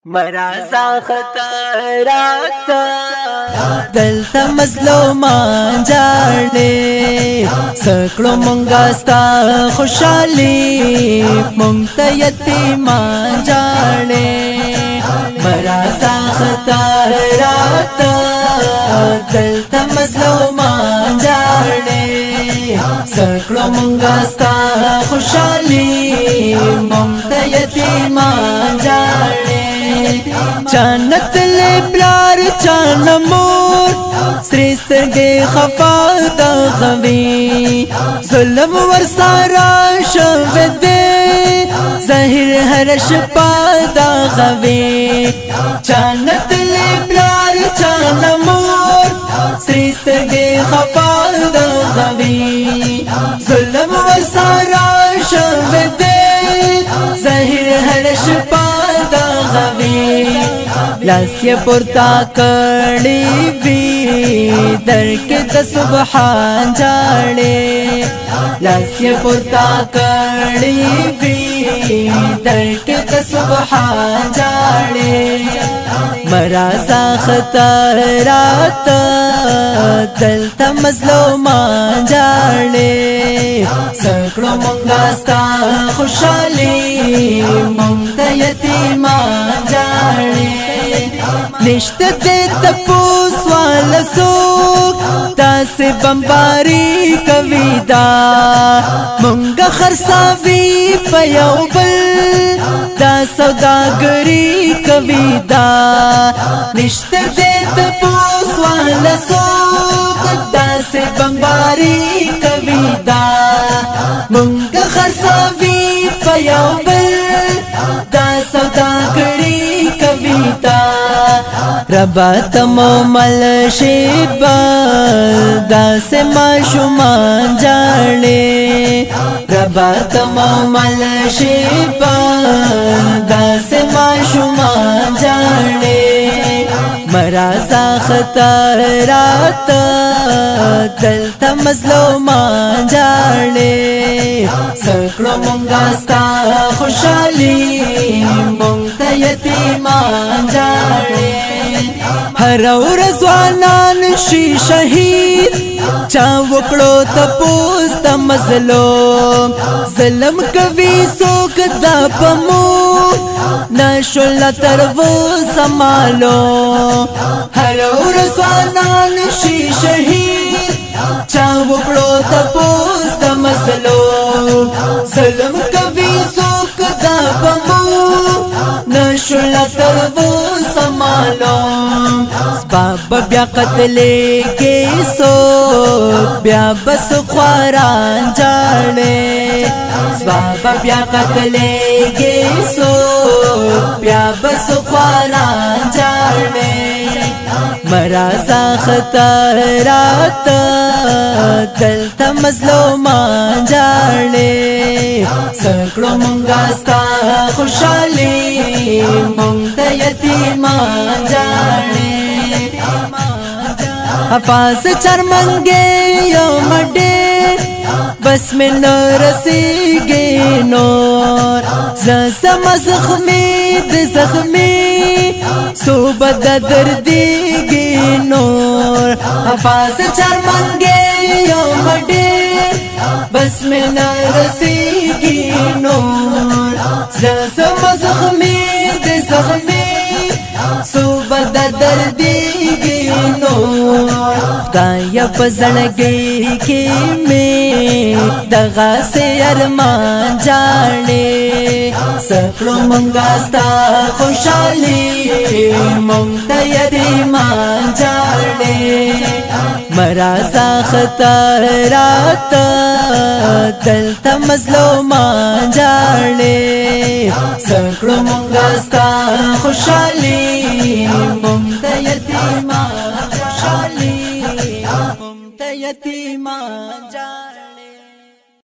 مرازا خطرات دلتا مظلومان جاڑے سکڑو منگاستا خوشحالی مونگتا یتیمان جاڑے مرازا خطرات دلتا مظلومان جاڑے سکڑو منگاستا خوشحالی مونگتا یتیمان جاڑے جانت لے پلار چان مور سریستر گے خفا دا غوی ظلم ورسارا شود دے ظاہر ہرش پا دا غوی جانت لے پلار چان مور سریستر گے خفا دا غوی ظلم ورسارا شود دے ظاہر ہرش پا دا غوی لاسی پورتا کڑی وی در کے دا سبحان جاڑے لاسی پورتا کڑی وی در کے دا سبحان جاڑے مرازا خطرات دلتا مظلومان جاڑے سکڑو منگاستا خوشحالی مونگتا یتیمان جاڑے نشت دے تپوس والا سوک دا سے بمباری کوي دا مونگا خرساوی پیو بل دا سوداگری کوي دا نشت دے تپوس والا سوک دا سے بمباری کوي دا مونگا خرساوی پیو بل دا سوداگری کوي دا ربا تمو مل شیبا دا سے معشومان جاڑے ربا تمو مل شیبا دا سے معشومان جاڑے مرازا خطرات دلتا مظلومان جاڑے سکڑو منگاستا خوشحالی مونگتا یتیمان جاڑے ہر ورځوانان شي شهید چا وکړو تپوس د مظلوم ظلم کوي څوک دا پمو نشول تر و سمالو هر ورځوانان شي شهید چا وکړو تپوس د مظلوم ظلم کوي څوک دا پمو نشول تر و سمالو بابا بیا قتلے گے سو بیا بس خواران جاڑے بابا بیا قتلے گے سو بیا بس خواران جاڑے مرازا خطرات دلتا مظلومان جاڑے سکڑو منگاستا خوشحالی مونگتا یتیمان جاڑے حفاظ چرمنگے یو مڈے بس میں نرسی گے نور زسم زخمی د زخمی صوبہ دردی گے نور حفاظ چرمنگے یو مڈے بس میں نرسی گے نور زسم زخمی د زخمی صوبہ دردی گے نور خدایا پزړګي کې مې دغه سي ارمان جاړې سکړو منګاستا خوشحالي مونږ ته یتیمان جاړې مرازا خطرات دلتا مظلومان جاړې سکړو منګاستا خوشحالي مونږ ته یتیمان خوشحالی مونږ ته یتیمان جاړې